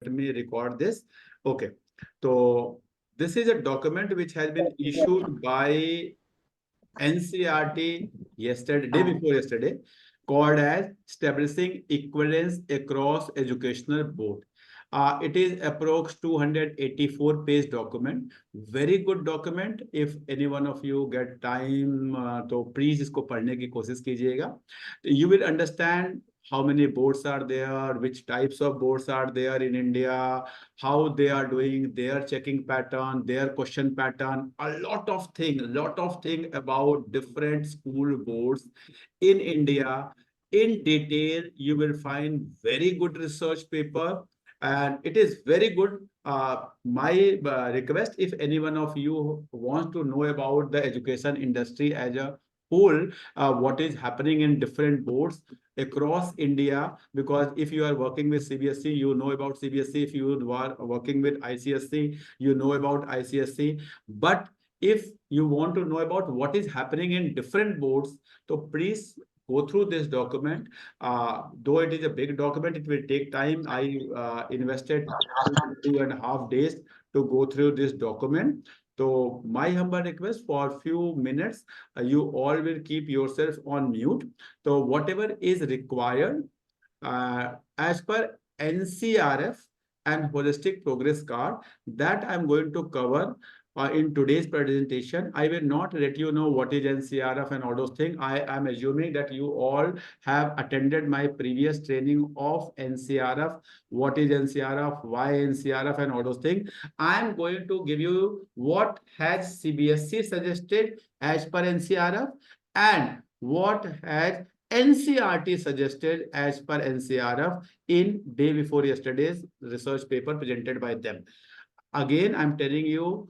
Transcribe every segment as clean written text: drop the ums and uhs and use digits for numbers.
let me record this. Okay. So this is a document which has been issued by NCERT yesterday, day before yesterday, called as Establishing Equivalence Across Educational Board. It is approx 284-page document. Very good document. If any one of you get time, तो please इसको पढ़ने की कोशिश कीजिएगा. You will understand how many boards are there, which types of boards are there in India, how they are doing their checking pattern, their question pattern, a lot of things about different school boards in India. In detail, you will find very good research paper, and it is very good. My request, if any one of you wants to know about the education industry as a whole, what is happening in different boards across India, because if you are working with CBSE, you know about CBSE. If you are working with ICSE, you know about ICSE. But if you want to know about what is happening in different boards, so please go through this document. Though it is a big document, it will take time. I invested 2.5 days to go through this document. So my humble request, for a few minutes, you all will keep yourself on mute. So whatever is required as per NCRF and Holistic Progress Card, that I'm going to cover in today's presentation. I will not let you know what is NCRF and all those things. I am assuming that you all have attended my previous training of NCRF. What is NCRF, why NCRF, and all those things. I am going to give you what has CBSE suggested as per NCRF and what has NCERT suggested as per NCRF in day before yesterday's research paper presented by them. Again, I'm telling you,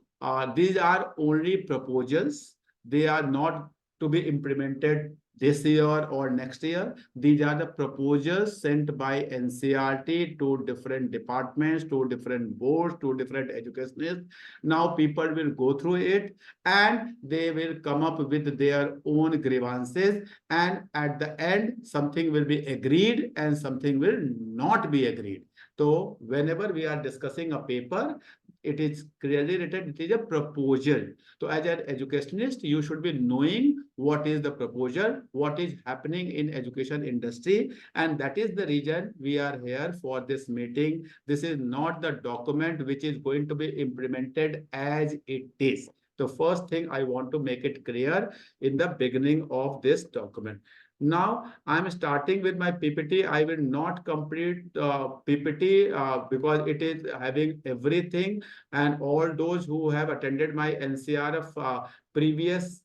these are only proposals. They are not to be implemented this year or next year. These are the proposals sent by NCERT to different departments, to different boards, to different educationists. Now people will go through it and they will come up with their own grievances. And at the end, something will be agreed and something will not be agreed. So whenever we are discussing a paper, it is clearly written, it is a proposal. So as an educationist, you should be knowing what is the proposal, what is happening in education industry. And that is the reason we are here for this meeting. This is not the document which is going to be implemented as it is. The first thing I want to make it clear in the beginning of this document. Now I'm starting with my PPT. I will not complete PPT because it is having everything, and all those who have attended my NCRF previous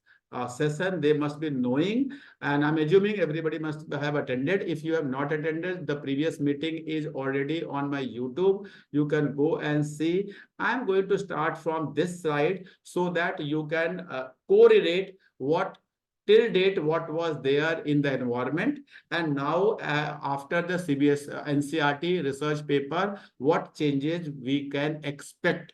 session, they must be knowing, and I'm assuming everybody must have attended. If you have not attended, the previous meeting is already on my YouTube. You can go and see. I'm going to start from this slide so that you can correlate what till date what was there in the environment, and now after the NCERT research paper, what changes we can expect.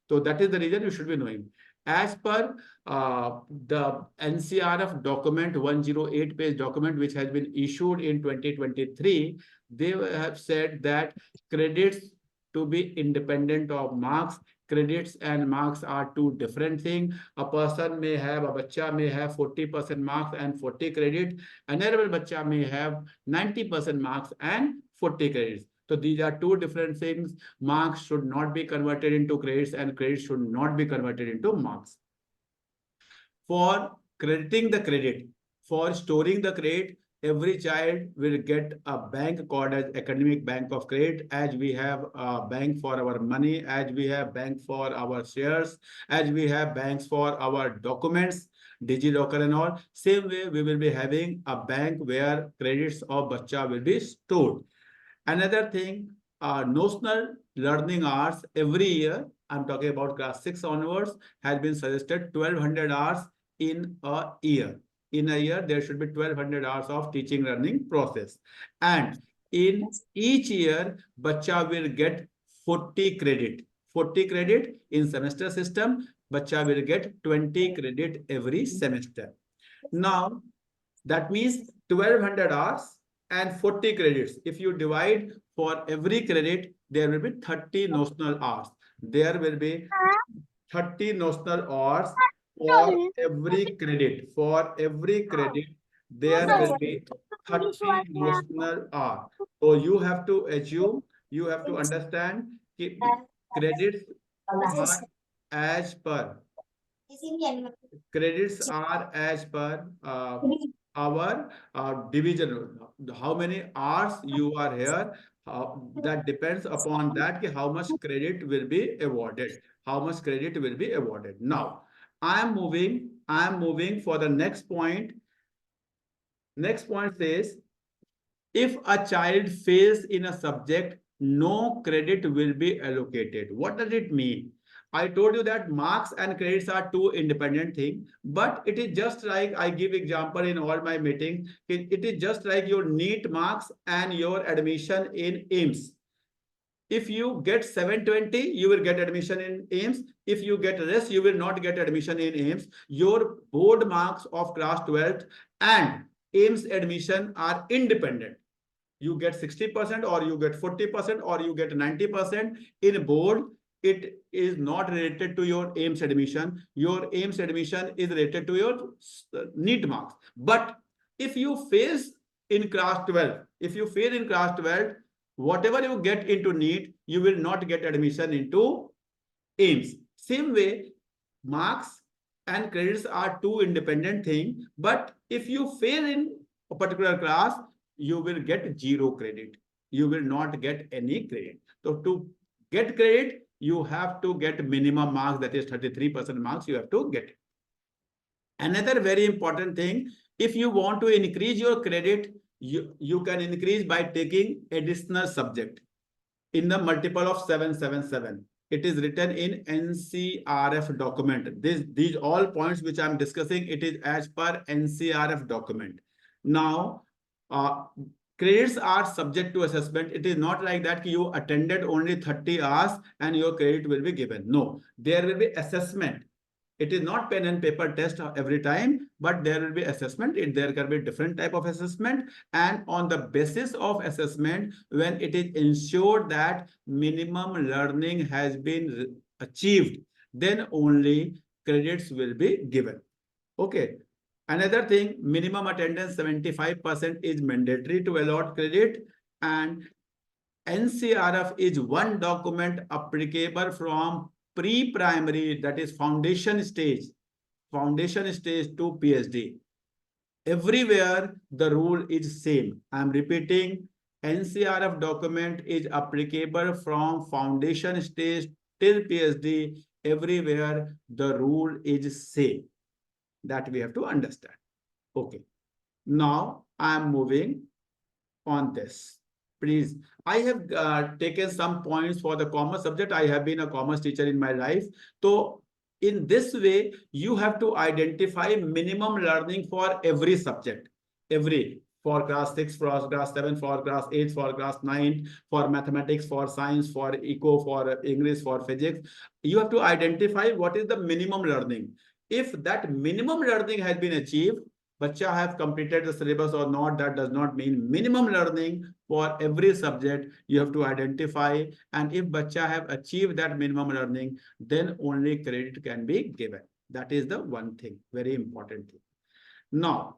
So that is the reason you should be knowing. As per the NCRF document, 108-page document, which has been issued in 2023, they have said that credits to be independent of marks. Credits and marks are two different things. A person may have, a bacha may have 40% marks and 40 credits. Another bacha may have 90% marks and 40 credits. So these are two different things. Marks should not be converted into credits and credits should not be converted into marks. For crediting the credit, for storing the credit, every child will get a bank called as academic bank of credit, as we have a bank for our money, as we have bank for our shares, as we have banks for our documents, DigiLocker and all. Same way, we will be having a bank where credits of bacha will be stored. Another thing, notional learning hours every year, I'm talking about class 6 onwards, has been suggested 1200 hours in a year. In a year, there should be 1200 hours of teaching learning process. And in each year, bacha will get 40 credit. 40 credit in semester system, bacha will get 20 credit every semester. Now, that means 1200 hours and 40 credits. If you divide for every credit there will be 30 notional hours. There will be 30 notional hours for every credit. For every credit, there will be 30 notional hours. So you have to assume, you have to understand credits are as per credits are as per our division. How many hours you are here, that depends upon that how much credit will be awarded. How much credit will be awarded. Now, I am moving for the next point. Next point says, if a child fails in a subject, no credit will be allocated. What does it mean? I told you that marks and credits are two independent things, but it is just like I give example in all my meetings. It is just like your NEET marks and your admission in AIMS. If you get 720, you will get admission in AIMS. If you get rest, you will not get admission in AIMS. Your board marks of class 12th and AIMS admission are independent. You get 60% or you get 40% or you get 90% in board. It is not related to your AIMS admission. Your AIMS admission is related to your NEET marks. But if you fail in class 12, whatever you get into NEET, you will not get admission into AIMS. Same way, marks and credits are two independent things. But if you fail in a particular class, you will get 0 credit. You will not get any credit. So to get credit, you have to get minimum marks, that is 33% marks you have to get. Another very important thing, if you want to increase your credit, you can increase by taking additional subject in the multiple of 777. It is written in NCRF document. These all points which I am discussing, it is as per NCRF document. Now, credits are subject to assessment. It is not like that you attended only 30 hours and your credit will be given. No, there will be assessment. It is not pen and paper test every time, but there will be assessment. There can be different type of assessment, and on the basis of assessment, when it is ensured that minimum learning has been achieved, then only credits will be given. Okay. Another thing, minimum attendance 75% is mandatory to allot credit, and NCRF is one document applicable from pre-primary, that is foundation stage to PhD. Everywhere the rule is same. I am repeating, NCRF document is applicable from foundation stage till PhD. Everywhere the rule is same. That we have to understand. Okay. Now I am moving on this. Please, I have taken some points for the commerce subject. I have been a commerce teacher in my life. So in this way, you have to identify minimum learning for every subject. For class 6, for class 7, for class 8, for class 9, for mathematics, for science, for eco, for English, for physics. You have to identify what is the minimum learning. If that minimum learning has been achieved, bacha have completed the syllabus or not, that does not mean minimum learning for every subject. You have to identify, and if bacha have achieved that minimum learning, then only credit can be given. That is the one thing, very important thing. Now,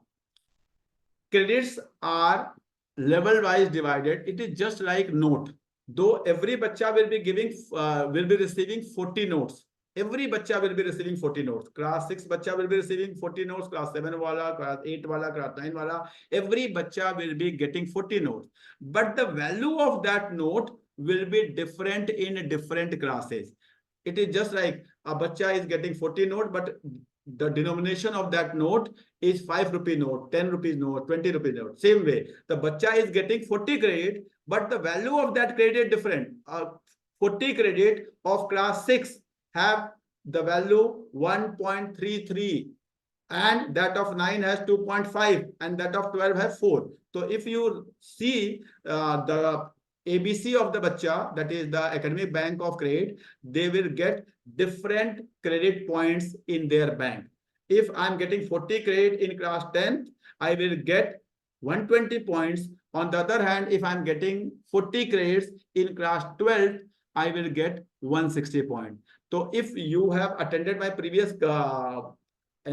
credits are level wise divided. It is just like note. Though every bacha will be receiving 40 notes. Every bacha will be receiving 40 notes. Class 6 bacha will be receiving 40 notes. Class 7 wala, class 8 wala, class 9 wala. Every bacha will be getting 40 notes. But the value of that note will be different in different classes. It is just like a bacha is getting 40 notes, but the denomination of that note is 5 rupee note, 10 rupees note, 20 rupees note. Same way, the bacha is getting 40 credit, but the value of that credit is different. 40 credit of class 6 have the value 1.33, and that of 9 has 2.5, and that of 12 has 4. So if you see the ABC of the bacha, that is the academic bank of credit, they will get different credit points in their bank. If I'm getting 40 credit in class 10, I will get 120 points On the other hand, if I'm getting 40 credits in class 12, I will get 160 points. So if you have attended my previous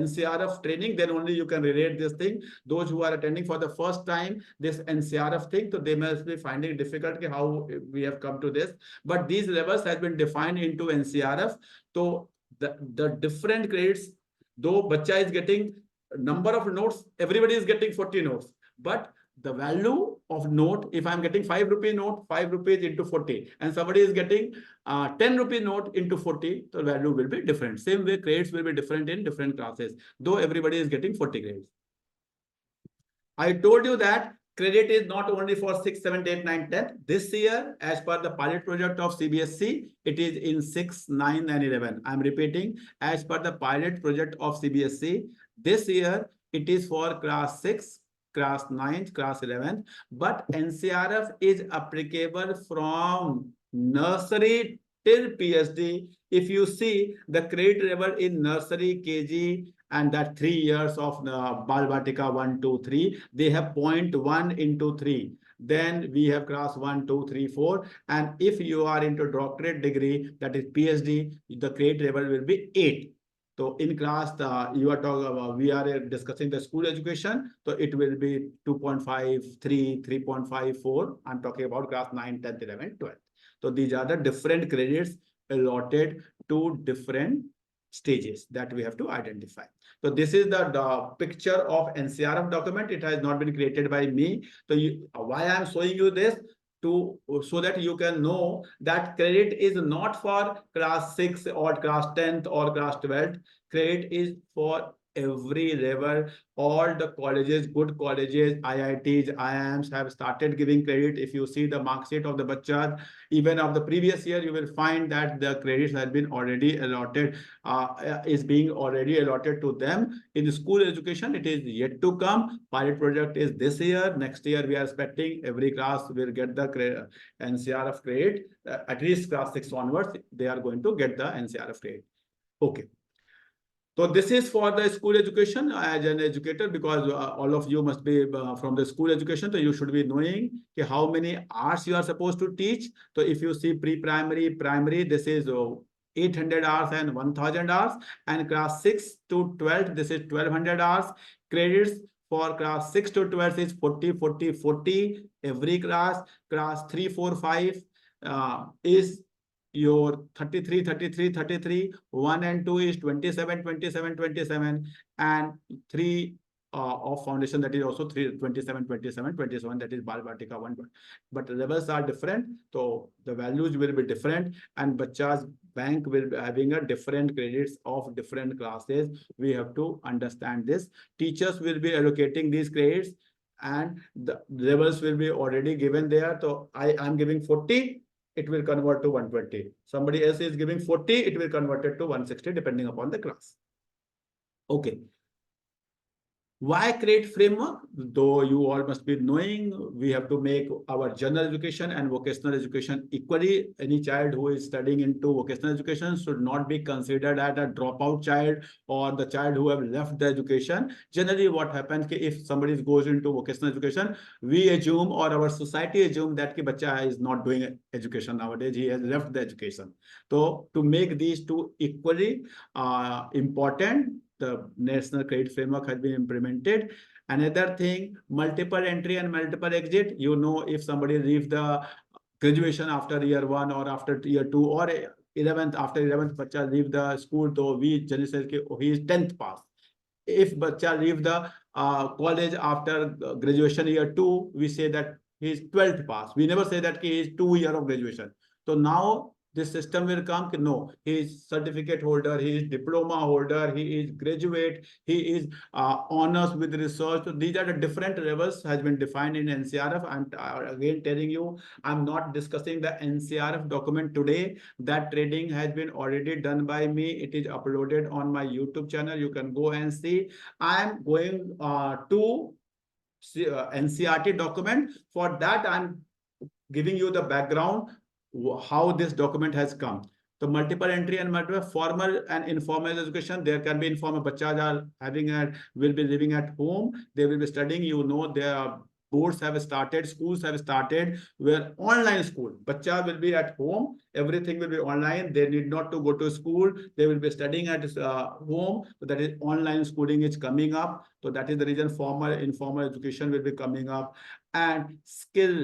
NCRF training, then only you can relate this thing. Those who are attending for the first time this NCRF thing, so they must be finding it difficult how we have come to this. But these levels have been defined into NCRF. So the different grades, though bacha is getting number of notes, everybody is getting 40 notes, but the value of note, if I'm getting 5 rupee note, 5 rupees into 40, and somebody is getting 10 rupee note into 40, the value will be different. Same way, grades will be different in different classes, though everybody is getting 40 grades. I told you that credit is not only for 6, 7, 8, 9, 10. This year, as per the pilot project of CBSE, it is in 6, 9, and 11. I'm repeating, as per the pilot project of CBSE, this year, it is for class 6, class 9, class 11. But NCRF is applicable from nursery till PhD. If you see the credit level in nursery, KG, and that 3 years of Bal Batika 1, 2, 3, they have 0.1 into 3. Then we have class 1, 2, 3, 4. And if you are into doctorate degree, that is PhD, the credit level will be 8. So in class, you are talking about, we are discussing the school education. So it will be 2.5, 3, 3.5, 4. I'm talking about class 9, 10th, 11th, 12th. So these are the different credits allotted to different stages that we have to identify. So this is the picture of NCRF document. It has not been created by me. So why I'm showing you this? So that you can know that credit is not for class 6 or class 10th or class 12th. Credit is for every level. All the colleges, good colleges, IITs, IIMs have started giving credit. If you see the mark sheet of the bachas, even of the previous year, you will find that the credits have been already allotted, is being already allotted to them. In school education, it is yet to come. Pilot project is this year. Next year, we are expecting every class will get the NCRF credit. At least class 6 onwards, they are going to get the NCRF credit. Okay. So this is for the school education as an educator, because all of you must be from the school education. So you should be knowing how many hours you are supposed to teach. So if you see pre-primary, primary, this is 800 hours and 1000 hours. And class 6 to 12, this is 1200 hours. Credits for class 6 to 12 is 40, 40, 40 every class. Class 3, 4, 5 is your 33, 33, 33, 1 and 2 is 27, 27, 27, and 3 of foundation, that is also 3, 27, 27, 27, that is Bal Batika 1. But the levels are different, so the values will be different, and Bachcha's bank will be having a different credits of different classes. We have to understand this. Teachers will be allocating these credits, and the levels will be already given there. So I am giving 40. It will convert to 120. Somebody else is giving 40, it will convert it to 160 depending upon the class. Okay. Why create framework? Though you all must be knowing, we have to make our general education and vocational education equally. Any child who is studying into vocational education should not be considered as a dropout child or the child who have left the education. Generally, what happens if somebody goes into vocational education, we assume, or our society assume, that the bacha is not doing education nowadays. He has left the education. So to make these two equally important, the national credit framework has been implemented. Another thing, multiple entry and multiple exit. You know, if somebody leaves the graduation after year 1 or after year 2 or 11th, after 11th, bacha leave the school, so we generally say he is 10th pass. If bacha leave the college after graduation year 2, we say that he is 12th pass. We never say that he is 2 years of graduation. So now this system will come. No, he is certificate holder, he is diploma holder, he is graduate, he is honors with research. So these are the different levels has been defined in NCRF. I'm again telling you, I'm not discussing the NCRF document today. That training has been already done by me. It is uploaded on my YouTube channel. You can go and see. I'm going to NCERT document. For that, I'm giving you the background how this document has come. So multiple entry and multiple formal and informal education. There can be informal. Bachas are having will be living at home. They will be studying. You know, they are boards have started, schools have started, where online school, bacha will be at home, everything will be online. They need not to go to school. They will be studying at home. So that is online schooling is coming up. So that is the reason formal, informal education will be coming up, and skill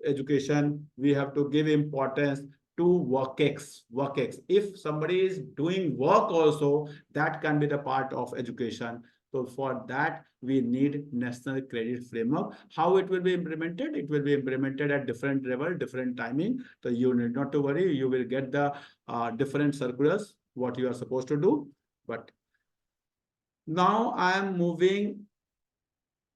education, we have to give importance to work. If somebody is doing work also, that can be the part of education. So for that, we need national credit framework. How it will be implemented? It will be implemented at different level, different timing. So you need not to worry. You will get the different circulars, what you are supposed to do. But now I am moving.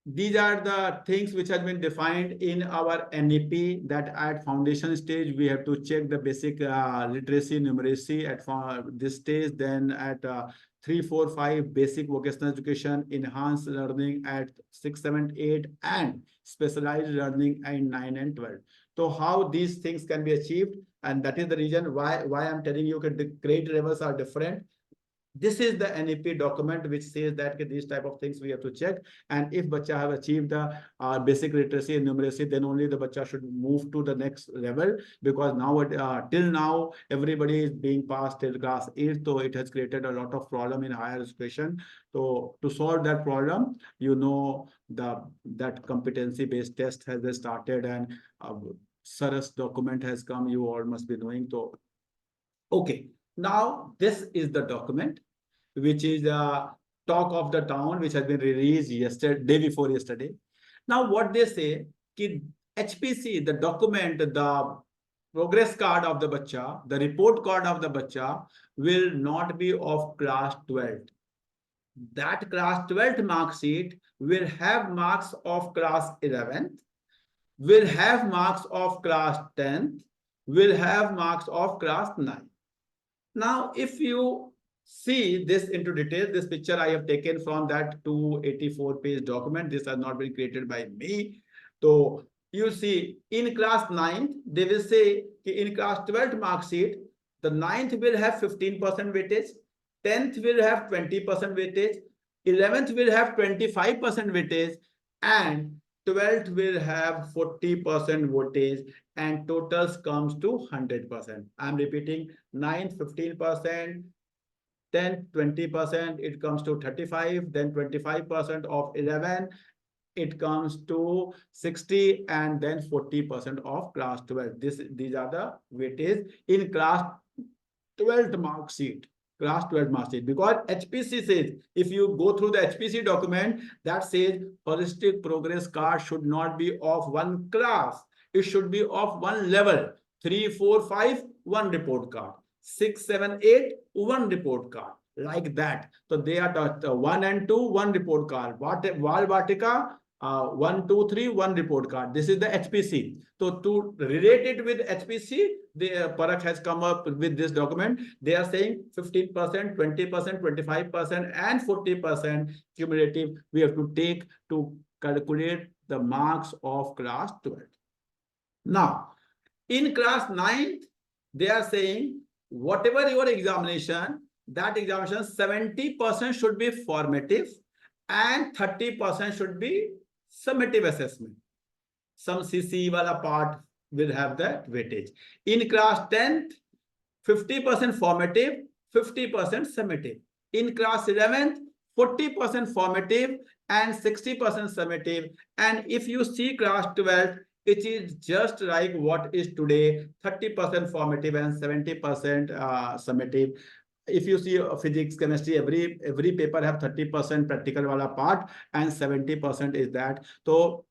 These are the things which have been defined in our NEP, that at foundation stage, we have to check the basic literacy, numeracy at this stage. Then at 3, 4, 5, basic vocational education, enhanced learning at 6, 7, 8, and specialized learning at 9 and 12. So how these things can be achieved, and that is the reason why I'm telling you that the grade levels are different. This is the NEP document which says that these type of things we have to check. And if bacha have achieved the basic literacy and numeracy, then only the bacha should move to the next level. Because now, till now, everybody is being passed till class 8. So it has created a lot of problem in higher education. So to solve that problem, that competency-based test has started, and SARAS document has come. You all must be knowing. So, okay. Now, this is the document, which is the talk of the town, which has been released day before yesterday. Now, what they say, ki HPC, the document, the progress card of the bacha, the report card of the bacha will not be of class 12. That class 12th mark sheet will have marks of class 11th, will have marks of class 10th, will have marks of class 9. Now, if you see this into detail, this picture I have taken from that 284-page document. This has not been created by me. So you see, in class 9th, they will say in class 12th mark sheet, the 9th will have 15% weightage, 10th will have 20% weightage, 11th will have 25% weightage, and 12th will have 40% weightage, and totals comes to 100%. I'm repeating, 9th 15%, 10th 20%, it comes to 35, then 25% of 11, it comes to 60, and then 40% of class 12. These are the weightage in class 12th mark sheet. Class 12 mark sheet, because HPC says, if you go through the HPC document, that says holistic progress card should not be of one class. It should be of one level. 3, 4, 5, one report card. 6, 7, 8, one report card. Like that. So they are the 1 and 2, one report card. Val Vatika, 1, 2, 3, one report card. This is the HPC. So to relate it with HPC, the Parak has come up with this document. They are saying 15%, 20%, 25%, and 40% cumulative we have to take to calculate the marks of class 12. Now, in class 9th, they are saying whatever your examination, that examination 70% should be formative and 30% should be summative assessment. Some CC wala part will have that weightage. In class 10th, 50% formative, 50% summative. In class 11th, 40% formative and 60% summative. And if you see class 12th, it is just like what is today, 30% formative and 70% summative. If you see physics, chemistry, every paper have 30% practical wala part and 70% is that. So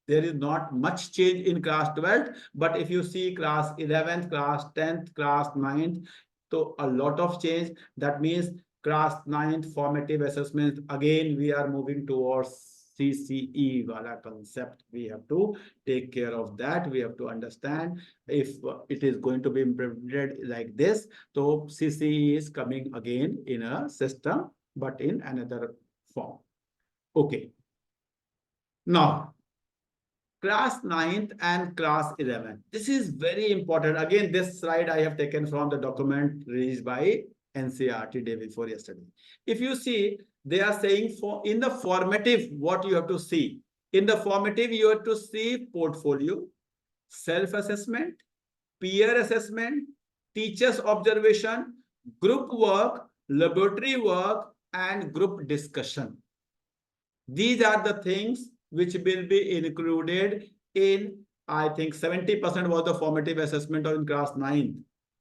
there is not much change in class 12th, but if you see class 11th, class 10th, class 9th, so a lot of change. That means class 9th formative assessment, again we are moving towards CCE wala concept. We have to take care of that. We have to understand if it is going to be implemented like this. So CCE is coming again in a system, but in another form. Okay. Now, class 9th and class 11. This is very important. Again, this slide I have taken from the document released by NCERT day before yesterday. If you see, they are saying in the formative, what you have to see. In the formative, you have to see portfolio, self-assessment, peer assessment, teacher's observation, group work, laboratory work, and group discussion. These are the things which will be included in, I think 70% was the formative assessment in class 9th.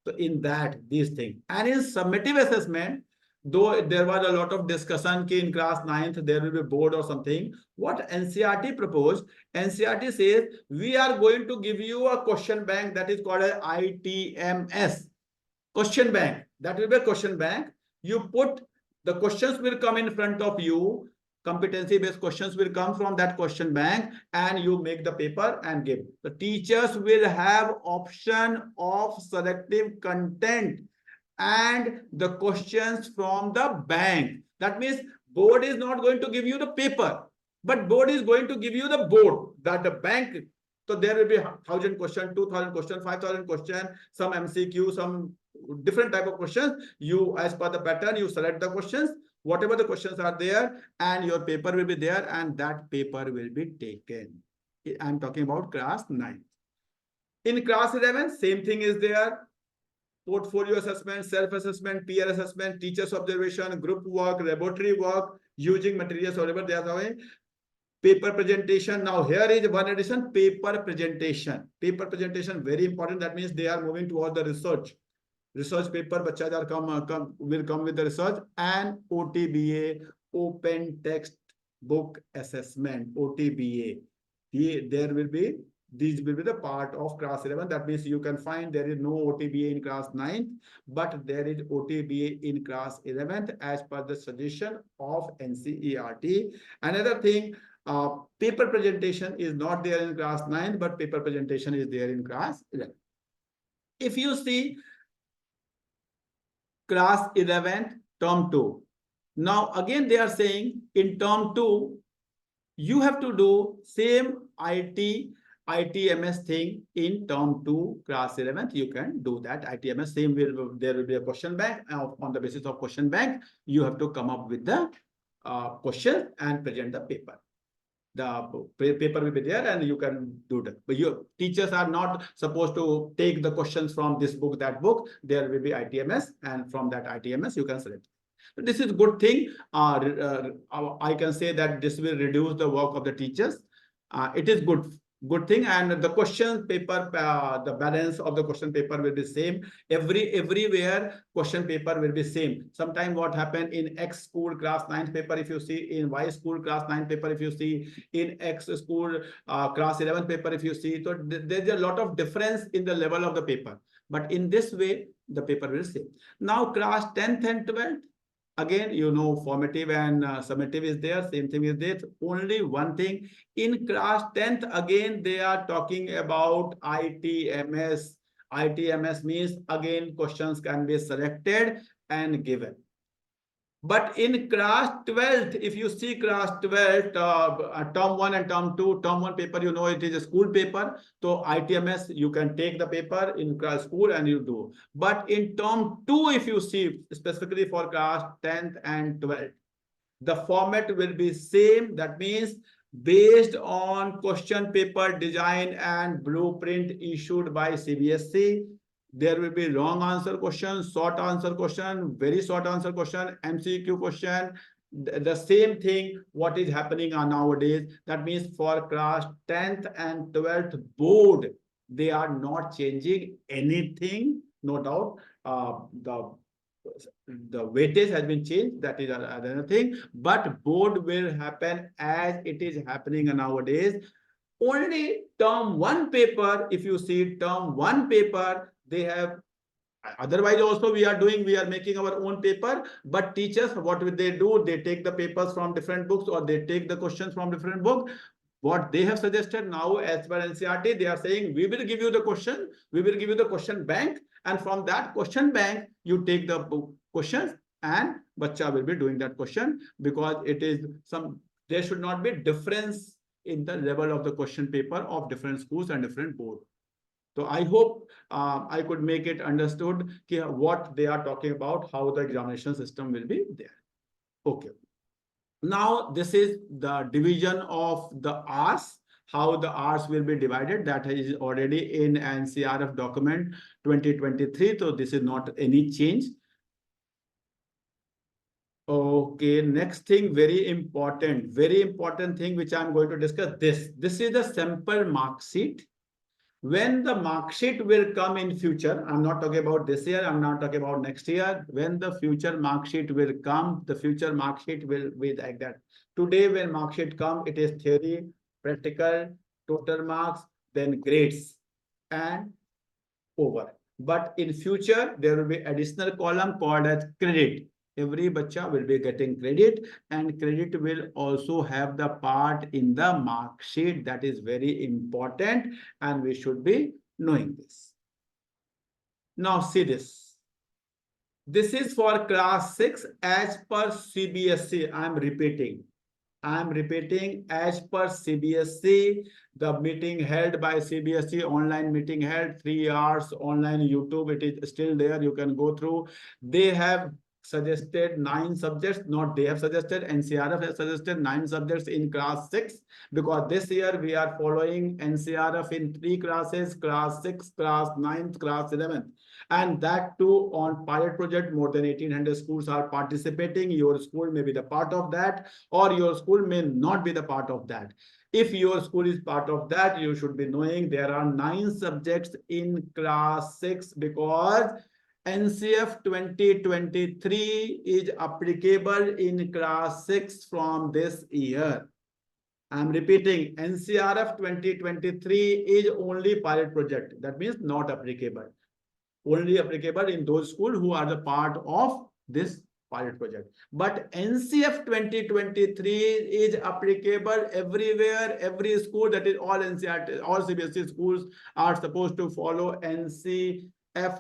So in that, these things. And in summative assessment, though there was a lot of discussion in class 9th, there will be board or something. What NCERT proposed, NCERT says, we are going to give you a question bank that is called as ITMS. Question bank. That will be a question bank. You put, the questions will come in front of you. Competency-based questions will come from that question bank, and you make the paper and give. The teachers will have option of selective content and the questions from the bank. That means board is not going to give you the paper, but board is going to give you the board, that the bank. So there will be 1,000 questions, 2,000 questions, 5,000 questions, some MCQ, some different type of questions. You, as per the pattern, you select the questions, whatever the questions are there, and your paper will be there, and that paper will be taken. I'm talking about class 9. In class 11, same thing is there. Portfolio assessment, self-assessment, peer assessment, teacher's observation, group work, laboratory work, using materials, whatever they are doing. Paper presentation. Now here is one addition, paper presentation. Paper presentation, very important. That means they are moving towards the research. Research paper, bachas are will come with the research, and OTBA, open text book assessment, OTBA. There will be, these will be the part of class 11. That means you can find there is no OTBA in class 9th, but there is OTBA in class 11th as per the suggestion of NCERT. Another thing, paper presentation is not there in class 9th, but paper presentation is there in class 11. If you see class 11th, term 2. Now again they are saying in term 2, you have to do same ITMS thing in term 2, class 11th. You can do that ITMS. Same will, there will be a question bank. On the basis of question bank, you have to come up with the question and present the paper. The paper will be there and you can do that. But your teachers are not supposed to take the questions from this book, that book. There will be ITMS, and from that ITMS, you can select. This is a good thing. I can say that this will reduce the work of the teachers. It is good thing. And the question paper, the balance of the question paper will be same. Everywhere question paper will be same. Sometimes what happened in X school class 9th paper, if you see, in Y school class 9th paper, if you see, in X school class 11th paper, if you see, so there's a lot of difference in the level of the paper. But in this way, the paper will be same. Now class 10th and 12th, again, you know, formative and summative is there. Same thing is there. Only one thing, in class 10th, again, they are talking about ITMS. ITMS means, again, questions can be selected and given. But in class 12th, if you see class 12th, term 1 and term 2, term 1 paper, you know, it is a school paper. So ITMS, you can take the paper in class school and you do. But in term 2, if you see, specifically for class 10th and 12th, the format will be same. That means based on question paper design and blueprint issued by CBSE, there will be long answer question, short answer question, very short answer question, MCQ question. The same thing what is happening nowadays. That means for class 10th and 12th board, they are not changing anything, no doubt. The weightage has been changed, that is another thing, but board will happen as it is happening nowadays. Only term 1 paper, if you see term 1 paper, they have, otherwise also we are making our own paper, but teachers, what will they do? They take the papers from different books, or they take the questions from different books. What they have suggested now, as per NCERT, they are saying, we will give you the question, we will give you the question bank, and from that question bank, you take the questions, and bacha will be doing that question, because it is some, there should not be difference in the level of the question paper of different schools and different boards. So I hope I could make it understood what they are talking about, how the examination system will be there. Okay. Now, this is the division of the hours, how the hours will be divided. That is already in NCRF document 2023. So this is not any change. Okay, next thing, very important thing which I'm going to discuss. This is the sample mark sheet. When the mark sheet will come in future, I'm not talking about this year, I'm not talking about next year. When the future mark sheet will come, the future mark sheet will be like that. Today, when mark sheet come, it is theory, practical, total marks, then grades, and over. But in future, there will be additional column called as credit. Every bacha will be getting credit, and credit will also have the part in the mark sheet. That is very important, and we should be knowing this. Now see this. This is for class 6 as per CBSE. I am repeating as per CBSE, the meeting held by CBSE, online meeting held 3 hours online YouTube. It is still there. You can go through. They have suggested 9 subjects. Not they have suggested, NCRF has suggested 9 subjects in class 6, because this year we are following NCRF in 3 classes, class 6, class 9th, class 11th. And that too on pilot project. More than 1800 schools are participating. Your school may be the part of that, or your school may not be the part of that. If your school is part of that, you should be knowing there are 9 subjects in class 6, because NCF 2023 is applicable in class 6 from this year. I'm repeating, NCRF 2023 is only pilot project. That means not applicable. Only applicable in those schools who are the part of this pilot project. But NCF 2023 is applicable everywhere, every school. That is all NCERT, all CBSE schools are supposed to follow NCF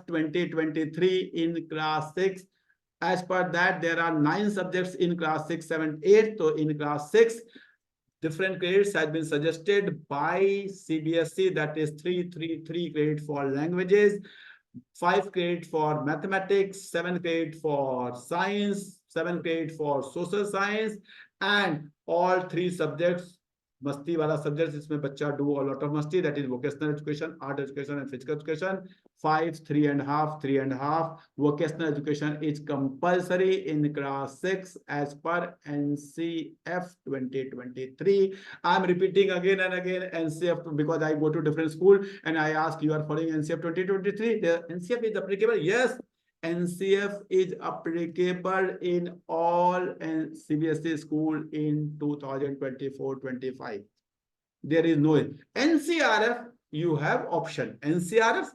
2023 in class 6. As per that, there are 9 subjects in class 6, 7, 8. So in class 6, different grades has been suggested by CBSE. That is 3 credit for languages, 5 credit for mathematics, 7 credit for science, 7 credit for social science, and all 3 subjects, मस्ती वाला subjects, इसमें बच्चा do a lot of मस्ती. That is vocational education, art education, and physical education. 5, 3.5. Vocational education is compulsory in class 6 as per NCF 2023. I'm repeating again and again NCF, because I go to different school and I ask, you are following NCF 2023? The NCF is applicable? Yes. NCF is applicable in all CBSE school in 2024-25. There is no NCRF. You have option. NCRF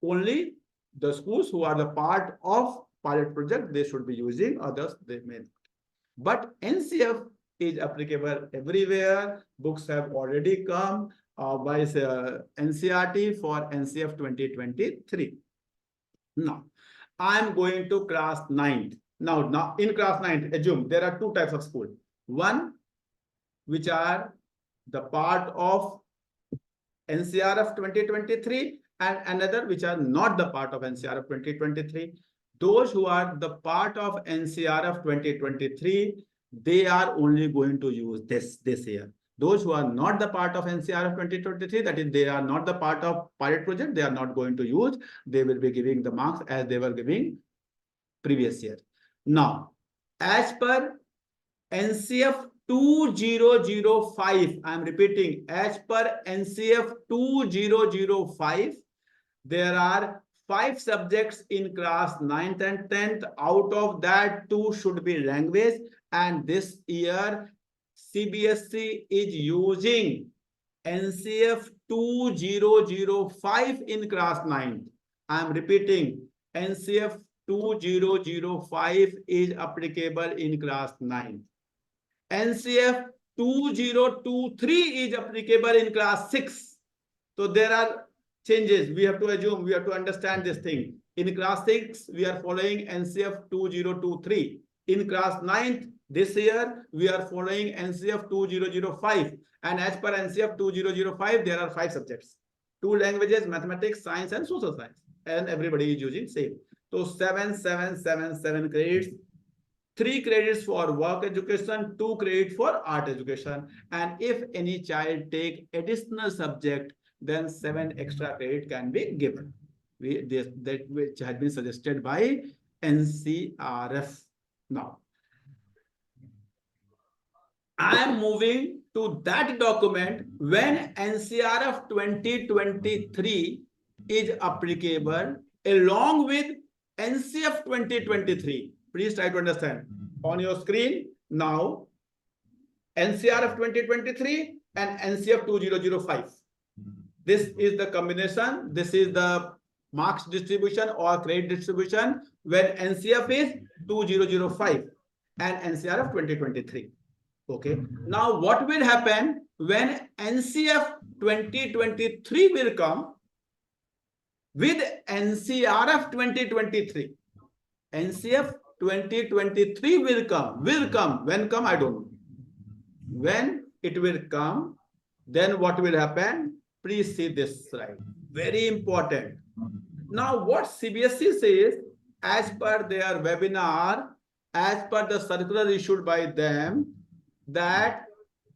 only the schools who are the part of pilot project, they should be using. Others they may not. But NCF is applicable everywhere. Books have already come by NCERT for NCF 2023. Now, I'm going to class 9th. Now in class 9th, assume there are 2 types of school. One, which are the part of NCRF 2023, and another which are not the part of NCRF 2023. Those who are the part of NCRF 2023, they are only going to use this year. Those who are not the part of NCRF 2023, that is, they are not the part of pilot project, they are not going to use. They will be giving the marks as they were giving previous year. Now, as per NCF 2005, I am repeating, as per NCF 2005, there are 5 subjects in class 9th and 10th. Out of that, 2 should be language. And this year, CBSE is using NCF 2005 in class 9th. I am repeating, NCF 2005 is applicable in class 9th. NCF 2023 is applicable in class 6. So there are changes. We have to assume, we have to understand this thing. In class 6, we are following NCF 2023. In class 9th, this year, we are following NCF 2005. And as per NCF 2005, there are 5 subjects. 2 languages, mathematics, science, and social science. And everybody is using same. So 7 credits 3 credits for work education, 2 credits for art education. And if any child take additional subject, then 7 extra credit can be given. That which had been suggested by NCRF. Now, I am moving to that document when NCRF 2023 is applicable along with NCF 2023. Please try to understand. On your screen now, NCRF 2023 and NCF 2005. This is the combination. This is the marks distribution or credit distribution when NCF is 2005 and NCRF 2023. Okay. Now, what will happen when NCF 2023 will come with NCRF 2023? NCF 2023 will come. When come, I don't know. When it will come, then what will happen? Please see this slide. Very important. Now, what CBSE says, as per their webinar, as per the circular issued by them, that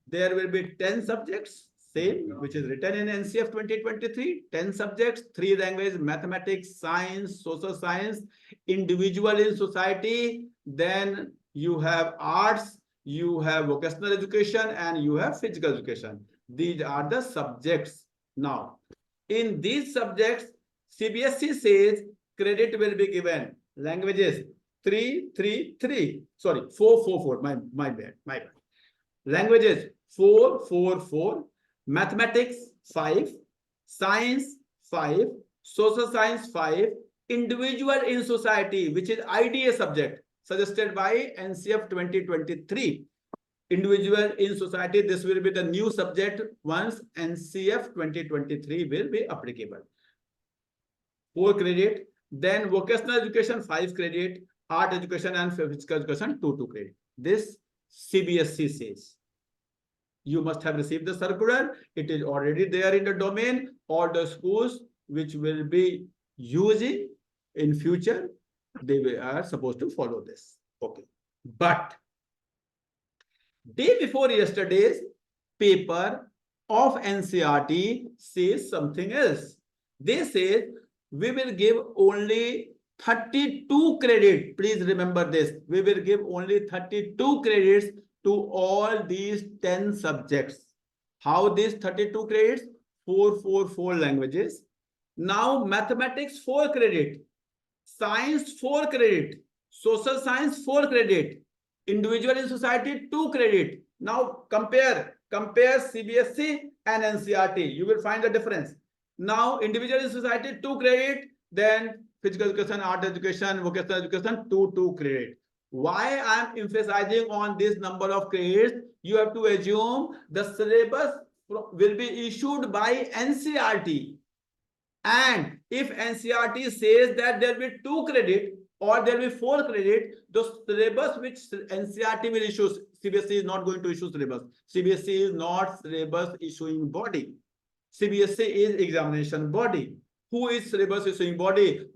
there will be 10 subjects, same, which is written in NCF 2023, 10 subjects, 3 languages, mathematics, science, social science, individual in society, then you have arts, you have vocational education, and you have physical education. These are the subjects. Now, in these subjects, CBSE says credit will be given. Languages 3, 3, 3. Sorry, 4, 4, 4. My bad. Languages 4, 4, 4. Mathematics 5. Science 5. Social science 5. Individual in society, which is IDA subject suggested by NCF 2023. Individual in society, this will be the new subject once NCF 2023 will be applicable. 4 credit. Then vocational education 5 credit. Art education and physical education 2 credit. This CBSE says. You must have received the circular. It is already there in the domain. All the schools which will be using in future, they are supposed to follow this. Okay. But day before yesterday's paper of NCERT says something else. They say we will give only 32 credit. Please remember this. We will give only 32 credits to all these 10 subjects. How these 32 credits? 4 languages. Now mathematics 4 credit. Science 4 credit. Social science 4 credit. Individual in society 2 credit. Now compare CBSE and NCERT. You will find the difference. Now individual in society 2 credit. Then physical education, art education, vocational education 2 credit. Why I am emphasizing on this number of credits? You have to assume the syllabus will be issued by NCERT. And if NCERT says that there will be 2 credit or there will be 4 credit, the syllabus which NCERT will issue, CBSE is not going to issue syllabus. CBSE is not syllabus issuing body. CBSE is examination body. Who is syllabus issuing body?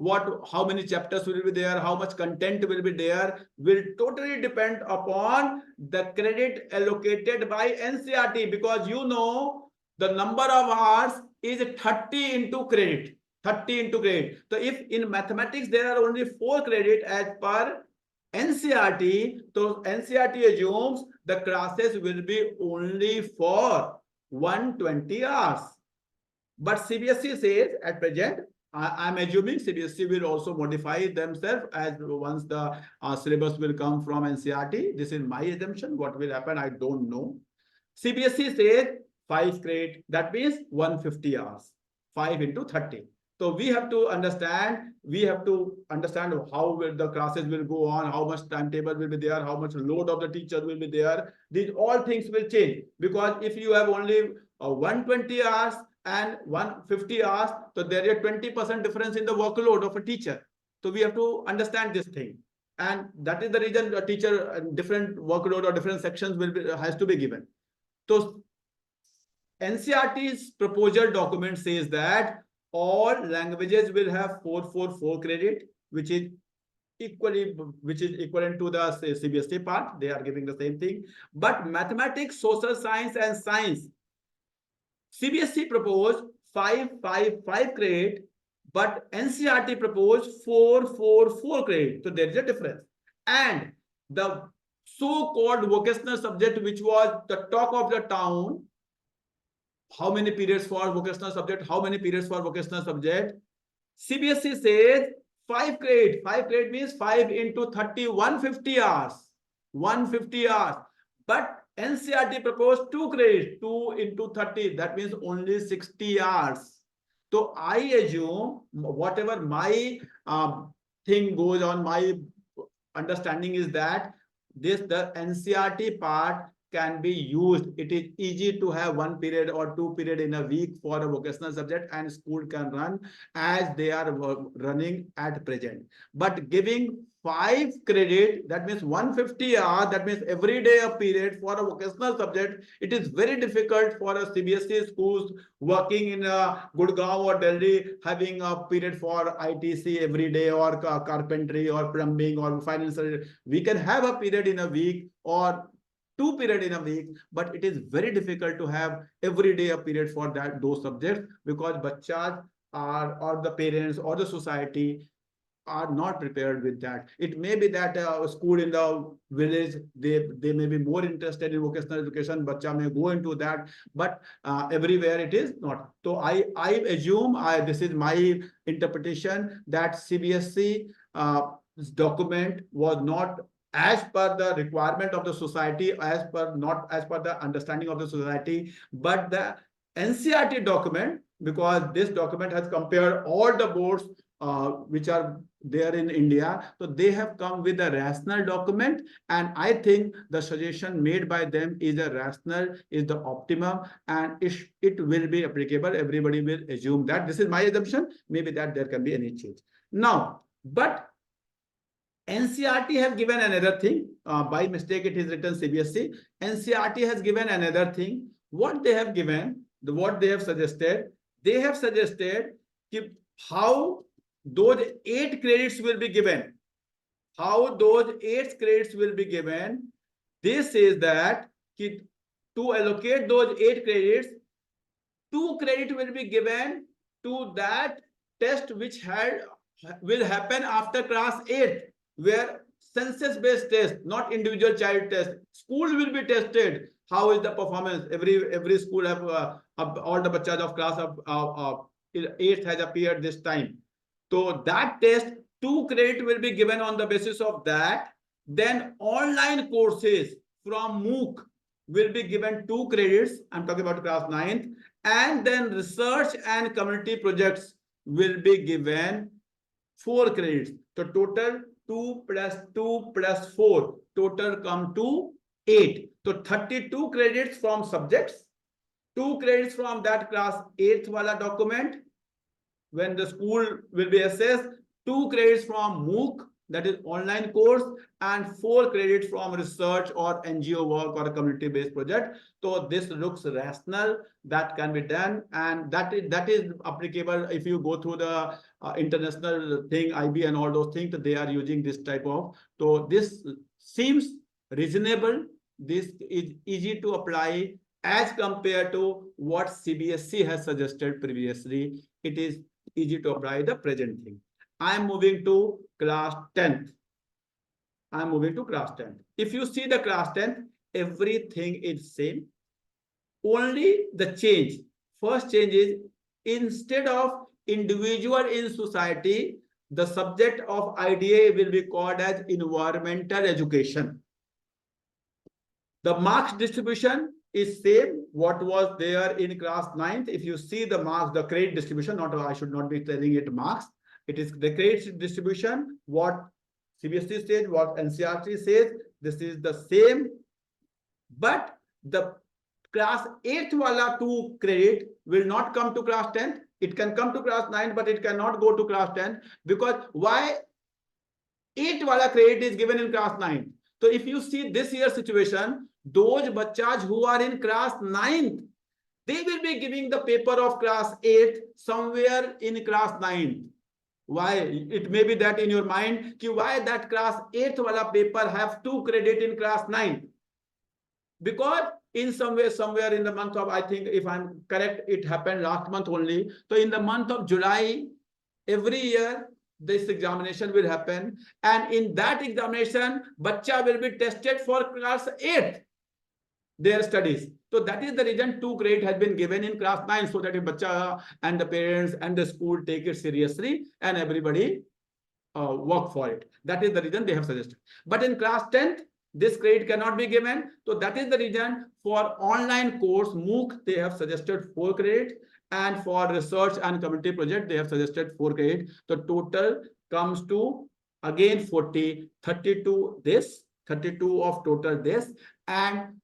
How many chapters will be there? How much content will be there? Will totally depend upon the credit allocated by NCERT, because you know the number of hours is 30 into credit. 30 into credit. So if in mathematics there are only 4 credit as per NCERT, so NCERT assumes the classes will be only for 120 hours. But CBSE says at present, I'm assuming CBSE will also modify themselves as once the syllabus will come from NCERT. This is my assumption. What will happen, I don't know. CBSE says 5 credit. That means 150 hours. 5 into 30. So we have to understand. How the classes will go on, how much timetable will be there, how much load of the teacher will be there. These all things will change, because if you have only 120 hours and 150 hours, so there is a 20% difference in the workload of a teacher. So we have to understand this thing, and that is the reason a teacher different workload or different sections has to be given. So NCERT's proposal document says that all languages will have 4 credit, which is equally, which is equivalent to the CBSE part. They are giving the same thing. But mathematics, social science, and science, CBSE proposed 5 credit, but NCERT proposed 4 credit. So there is a difference. And the so-called vocational subject, which was the talk of the town, how many periods for vocational subject, how many periods for vocational subject? CBSE says 5 credit. 5 credit means 5 into 30, 150 hours. 150 hours. But NCERT proposed 2 credits, 2 into 30. That means only 60 hours. So I assume whatever my thing goes on, my understanding is that the NCERT part can be used. It is easy to have 1 period or 2 period in a week for a vocational subject, and school can run as they are running at present. But giving 5 credit, that means 150 hours, that means every day a period for a vocational subject, it is very difficult for a CBSE schools working in Gurgaon or Delhi having a period for ITC every day, or carpentry or plumbing or financial. We can have a period in a week or 2 period in a week, but it is very difficult to have every day a period for those subjects, because bachas are, or the parents or the society are not prepared with that. It may be that a school in the village, they may be more interested in vocational education, bacha may go into that, but everywhere it is not. So I assume, this is my interpretation, that CBSE document was not as per the requirement of the society, not as per the understanding of the society, but the NCERT document, because this document has compared all the boards which are there in India. So they have come with a rational document, and I think the suggestion made by them is a rational, is the optimum, and it will be applicable. Everybody will assume that. This is my assumption. Maybe that there can be any change. Now, but NCERT has given another thing. By mistake, it is written CBSE. NCERT has given another thing. What they have given, what they have suggested, how those 8 credits will be given. How those 8 credits will be given. This is that to allocate those 8 credits, 2 credits will be given to that test which will happen after class 8. Where census-based test, not individual child test. School will be tested. How is the performance? Every school have all the bachas of class of 8th has appeared this time. So that test, 2 credit will be given on the basis of that. Then online courses from MOOC will be given 2 credits. I'm talking about class 9th. And then research and community projects will be given 4 credits. So total 2 plus 2 plus 4, total come to 8. So 32 credits from subjects, 2 credits from that class 8th wala document when the school will be assessed, 2 credits from MOOC, that is online course, and 4 credits from research or NGO work or a community-based project. So this looks rational, that can be done, and that is applicable if you go through the international thing, IB and all those things, they are using this type of. So this seems reasonable. This is easy to apply as compared to what CBSE has suggested previously. It is easy to apply the present thing. I am moving to class 10th. I am moving to class 10th. If you see the class 10th, everything is same. Only the change. First change is, instead of individual in society, the subject of IDA will be called as environmental education. The marks distribution is same what was there in class 9th. If you see the marks, the credit distribution, not I should not be telling it marks. It is the credit distribution, what CBSE says, what NCERT says, this is the same. But the class 8th wala 2 credit will not come to class 10th. It can come to class 9, but it cannot go to class 10, because why 8 wala credit is given in class 9. So if you see this year's situation, those bachas who are in class 9th, they will be giving the paper of class 8 somewhere in class 9. Why? It may be that in your mind, why that class 8th wala paper have 2 credit in class 9th? Because in somewhere in the month of, I think if I'm correct, it happened last month only. So in the month of July, every year, this examination will happen. And in that examination, bacha will be tested for class 8, their studies. So that is the reason 2 credit has been given in class 9, so that if bacha and the parents and the school take it seriously and everybody work for it. That is the reason they have suggested. But in class 10th, this credit cannot be given. So that is the reason for online course MOOC, they have suggested 4 credit. And for research and community project, they have suggested 4 credit. The total comes to again 40, 32 this, 32 of total this, and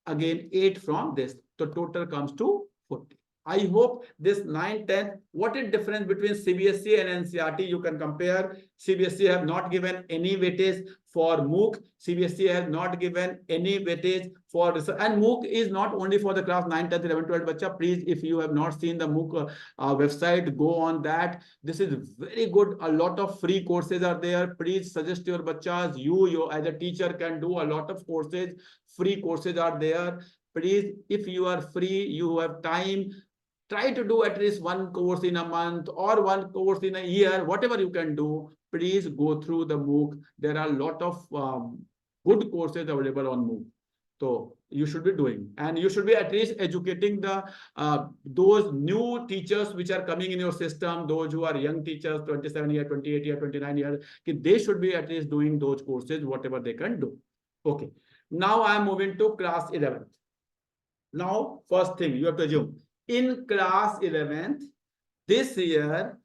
again 8 from this. The total comes to 40. I hope this 9, 10, what is difference between CBSE and NCERT? You can compare. CBSE have not given any weightage for MOOC. CBSE has not given any weightage for research. And MOOC is not only for the class 9, 10, 11, 12. Bacha, please, if you have not seen the MOOC website, go on that. This is very good. A lot of free courses are there. Please suggest your bachas. You as a teacher can do a lot of courses. Free courses are there. Please, if you are free, you have time, try to do at least 1 course in a month or 1 course in a year, whatever you can do. Please go through the MOOC. There are a lot of good courses available on MOOC. So you should be doing, and you should be at least educating the those new teachers which are coming in your system, those who are young teachers, 27 year, 28 year, 29 years, they should be at least doing those courses, whatever they can do. Okay. Now I am moving to class 11th. Now, first thing you have to assume, in class 11th, this year,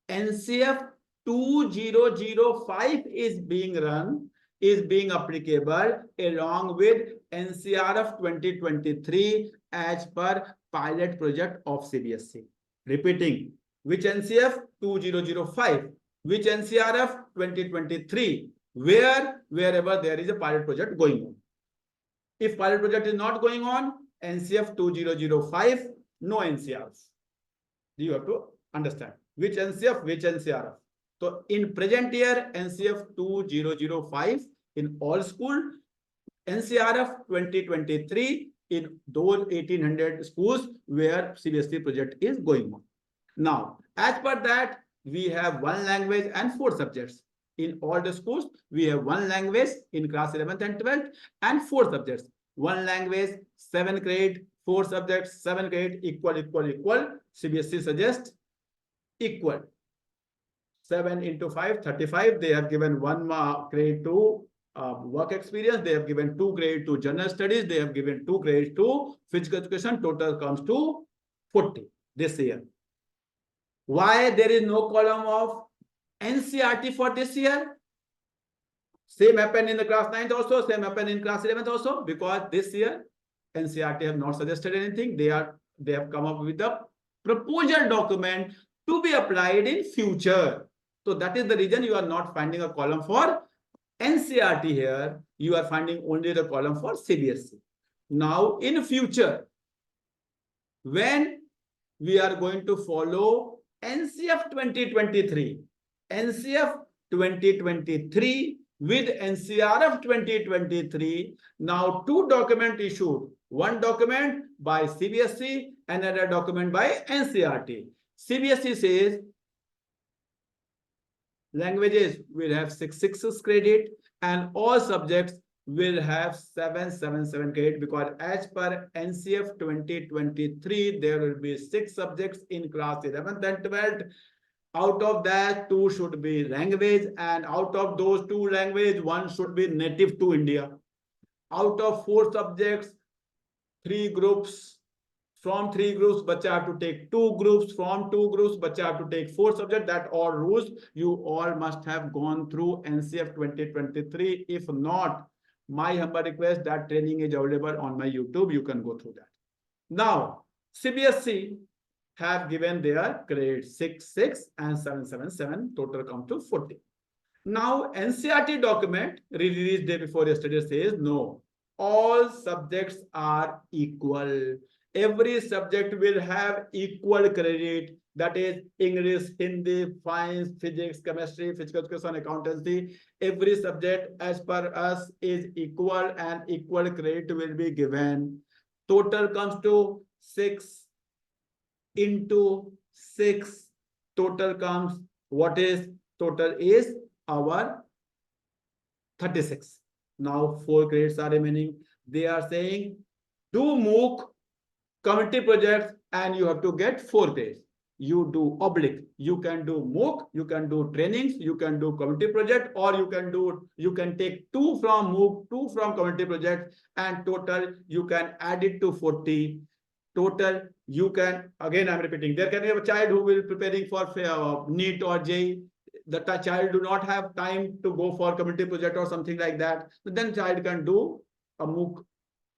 NCF 2005 is being run, is being applicable along with NCRF 2023 as per pilot project of CBSE. Repeating, which NCF 2005, which NCRF 2023, wherever there is a pilot project going on. If pilot project is not going on, NCF 2005, no NCRs. You have to understand which NCF, which NCRF. So in present year, NCF 2005 in all school, NCRF 2023 in those 1800 schools where CBSE project is going on. Now, as per that, we have 1 language and 4 subjects. In all the schools, we have 1 language in class 11th and 12th and 4 subjects. 1 language, 7 credit, 4 subjects, 7 credit, equal. CBSE suggests equal. 7 into 5, 35. They have given 1 credit to work experience. They have given 2 credit to general studies. They have given 2 credit to physical education. Total comes to 40 this year. Why there is no column of NCERT for this year? Same happened in the class 9th also, same happened in class 11th also, because this year NCERT have not suggested anything. They have come up with a proposal document to be applied in future. So that is the reason you are not finding a column for NCERT here. You are finding only the column for CBSE. Now in future, when we are going to follow NCF 2023, NCF 2023 with NCRF 2023, now 2 documents issued. 1 document by CBSE, another document by NCERT. CBSE says languages will have 6 credit and all subjects will have 7 credit, because as per NCF 2023, there will be 6 subjects in class 11th and 12th. Out of that, 2 should be language, and out of those 2 language, 1 should be native to India. Out of 4 subjects, 3 groups. From 3 groups, bacha have to take 2 groups. From 2 groups, bacha have to take 4 subjects. That all rules you all must have gone through NCF 2023. If not, my humble request, that training is available on my YouTube. You can go through that. Now, CBSE have given their grade 6 and 7. Total come to 40. Now, NCERT document released day before yesterday says no. All subjects are equal. Every subject will have equal credit. that is English, Hindi, science, physics, chemistry, physical education, accountancy. Every subject as per us is equal, and equal credit will be given. Total comes to 6 into 6. Total comes, what is total is our 36. Now 4 credits are remaining. They are saying do MOOC community projects and you have to get 4 credits. You do oblique. You can do MOOC, you can do trainings, you can do community project, or you can take 2 from MOOC, 2 from community project, and total you can add it to 40. Total you can, again I'm repeating, there can be a child who will preparing for NEET or JEE. The child do not have time to go for community project or something like that. Then child can do a MOOC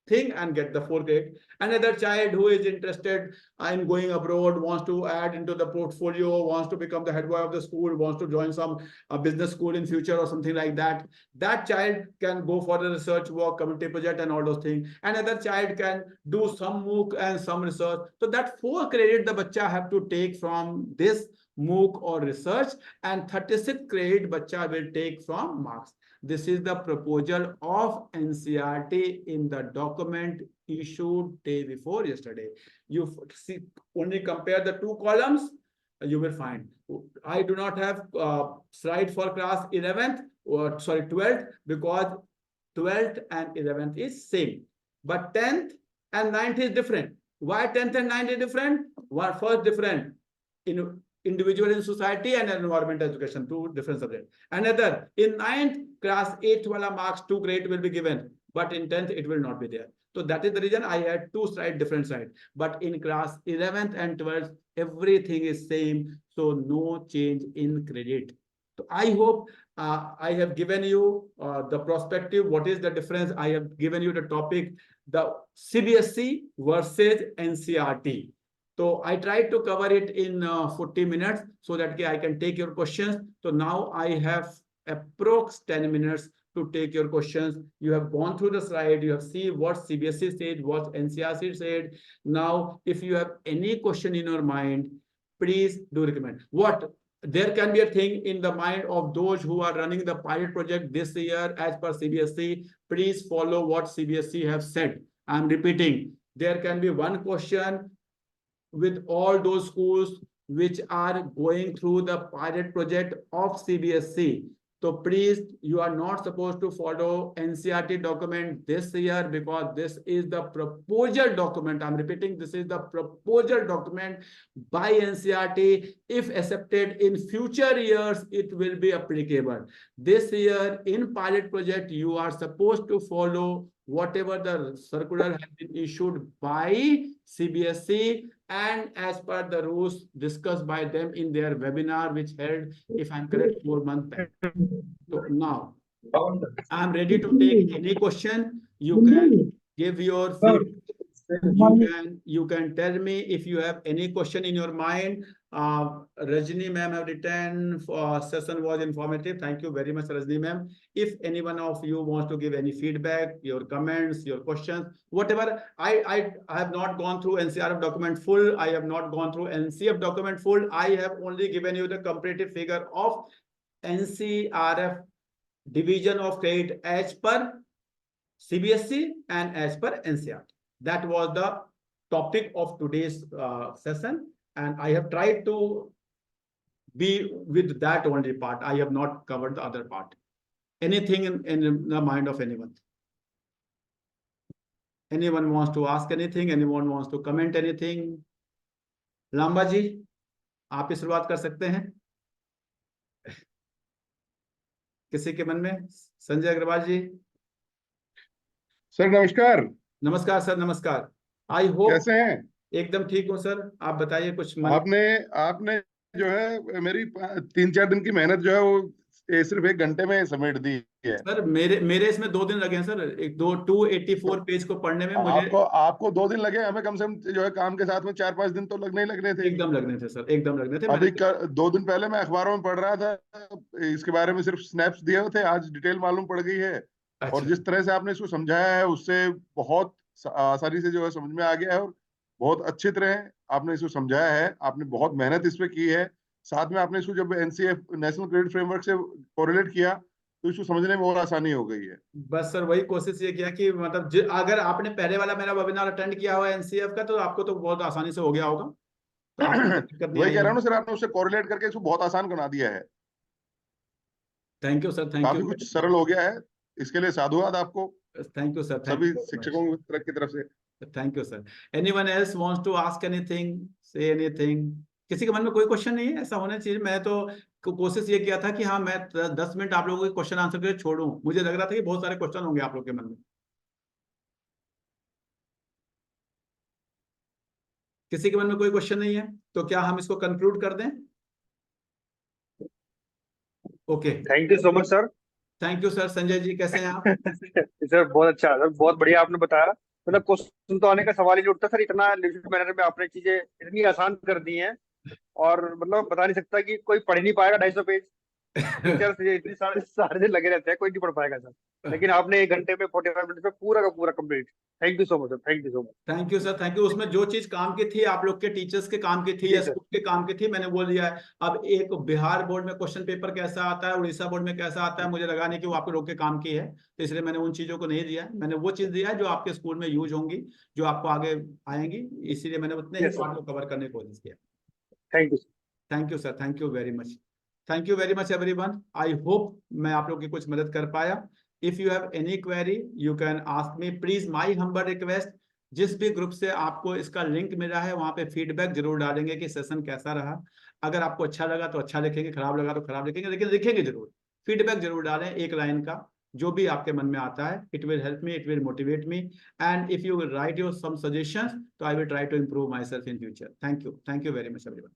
thing and get the 4 grade. Another child who is interested in going abroad, wants to add into the portfolio, wants to become the head boy of the school, wants to join some business school in future or something like that, that child can go for the research work, community project and all those things. Another child can do some MOOC and some research. So that 4 credit the bacha have to take from this MOOC or research, and 36 credit bacha will take from marks. This is the proposal of NCERT in the document issued day before yesterday. You see, only compare the 2 columns, you will find. I do not have slide for class 11th or sorry 12th, because 12th and 11th is same, but 10th and 9th is different. Why 10th and 9th is different? What first different? In individual in society and environment education, 2 different subjects. Another, in 9th class 8 wala marks 2 grade will be given, but in 10th it will not be there. So that is the reason I had 2 slides, different slides. But in class 11th and 12th, everything is same, so no change in credit. So I hope I have given you the perspective. What is the difference? I have given you the topic, the CBSE versus NCERT. So I tried to cover it in 40 minutes so that I can take your questions. So now I have approx 10 minutes to take your questions. You have gone through the slide. You have seen what CBSE said, what NCERT said. Now, if you have any question in your mind, please do recommend. What there can be a thing in the mind of those who are running the pilot project this year as per CBSE. Please follow what CBSE have said. I'm repeating. There can be one question with all those schools which are going through the pilot project of CBSE. So please, you are not supposed to follow NCERT document this year, because this is the proposal document. I'm repeating, this is the proposal document by NCERT. If accepted in future years, it will be applicable. This year in pilot project, you are supposed to follow whatever the circular has been issued by CBSE and as per the rules discussed by them in their webinar, which held, if I'm correct, 4 months back. So now I'm ready to take any question. You can give your feedback. You can tell me if you have any question in your mind. Rajni ma'am have written, session was informative. Thank you very much, Rajni ma'am. If any one of you wants to give any feedback, your comments, your questions, whatever, I have not gone through NCRF document full. I have not gone through NCF document full. I have only given you the comparative figure of NCRF division of credit as per CBSE and as per NCERT. That was the topic of today's session, and I have tried to be with that only part. I have not covered the other part. Anything in the mind of anyone? Anyone wants to ask anything? Anyone wants to comment anything? Lamba जी, आप ही शुरुआत कर सकते हैं किसी के मन में? संजय अग्रवाल जी। Sir नमस्कार। नमस्कार सर, नमस्कार। आई होप कैसे हैं? एकदम ठीक हूँ सर, आप बताइए कुछ मन... आपने जो है मेरी 3-4 दिन की मेहनत जो है वो सिर्फ 1 घंटे में समेट दी है। सर मेरे इसमें 2 दिन लगे हैं सर, 284 पेज को पढ़ने में मुझे। आपको 2 दिन लगे, हमें कम से कम जो है काम के साथ में 4-5 दिन तो लगने ही लगने थे। एकदम लगने थे सर, एकदम लगने थे। अभी 2 दिन पहले मैं अखबारों में पढ़ रहा था, इसके बारे में सिर्फ स्नैप्स दिए हुए थे, आज डिटेल मालूम पड़ गई है। अच्छा। और जिस तरह से आपने इसको समझाया है उससे बहुत आसानी से जो है समझ में आ गया है। और बहुत अच्छी तरह आपने इसको समझाया है, आपने बहुत मेहनत इस पे की है। साथ में आपने इसको जब एनसीएफ नेशनल क्रेडिट फ्रेमवर्क से कोरिलेट किया तो इसको समझने में और आसानी हो गई है। बस सर वही कोशिश ये किया कि मतलब अगर आपने पहले वाला मेरा वेबिनार अटेंड किया हुआ है एनसीएफ का तो आपको तो बहुत आसानी से हो गया होगा, तो आपको कोई दिक्कत नहीं वही आई कह रहा हूँ होगी। ना सर, आपने उससे कोरिलेट करके इसको बहुत आसान बना दिया है, thank you sir, thank you, काफी कुछ सरल हो गया है। इसके लिए साधुवाद आपको, थैंक यू सर, थैंक सभी यू वेरी मच, शिक्षकों की तरफ से। Thank you sir. Anyone else wants to ask anything, say anything? किसी के मन में कोई क्वेश्चन नहीं है? ऐसा होना चाहिए। मैं तो कोशिश ये किया था कि हाँ मैं 10 मिनट आप लोगों के क्वेश्चन आंसर के लिए छोड़ूं, मुझे लग रहा था कि बहुत सारे क्वेश्चन होंगे आप लोग के मन में। किसी के मन में कोई क्वेश्चन नहीं है तो क्या हम इसको कंक्लूड कर दें? Okay, thank you so much sir. Thank you sir. Sanjay ji कैसे हैं आप? सर बहुत अच्छा सर, बहुत बढ़िया आपने बताया। मतलब क्वेश्चन तो आने का सवाल ही नहीं उठता सर, इतना लिमिटेड मैनर में आपने चीजें इतनी आसान कर दी हैं। और मतलब बता नहीं सकता कि कोई पढ़ ही नहीं पाएगा 250 पेज। टीचर्स ये इतने सारे सारे दिन लगे रहते हैं, कोई नहीं पढ़ पाएगा सर। लेकिन आपने 1 घंटे में 45 मिनट में पूरा का पूरा complete. Thank you so much sir, thank you so much. Thank you sir, thank you. उसमें जो चीज काम की थी आप लोग के टीचर्स के काम की थी जी या सर। स्कूल के काम की थी मैंने वो दिया है। अब एक बिहार बोर्ड में क्वेश्चन पेपर कैसा आता है, उड़ीसा बोर्ड में कैसा आता है, मुझे लगा नहीं कि वो आप लोग के काम की है, तो इसलिए मैंने उन चीजों को नहीं दिया है। मैंने वो चीज दिया है जो आपके स्कूल में यूज होंगी, जो आपको आगे आएंगी, इसीलिए मैंने उतने ही यस सर। पार्ट को कवर करने की कोशिश किया। Thank you. Thank you sir, thank you very much. Thank you very much everyone. I hope मैं आप लोग की कुछ मदद कर पाया। If you have any query you can ask me, please my humble request, जिस भी ग्रुप से आपको इसका लिंक मिला है वहां पे फीडबैक जरूर डालेंगे कि सेशन कैसा रहा। अगर आपको अच्छा लगा तो अच्छा लिखेंगे, खराब लगा तो खराब लिखेंगे, लेकिन लिखेंगे जरूर। फीडबैक जरूर डालें, एक लाइन का, जो भी आपके मन में आता है। It will help me, it will motivate me, and if you will write your some suggestions तो I will try to improve myself in future. Thank you, thank you very much everyone.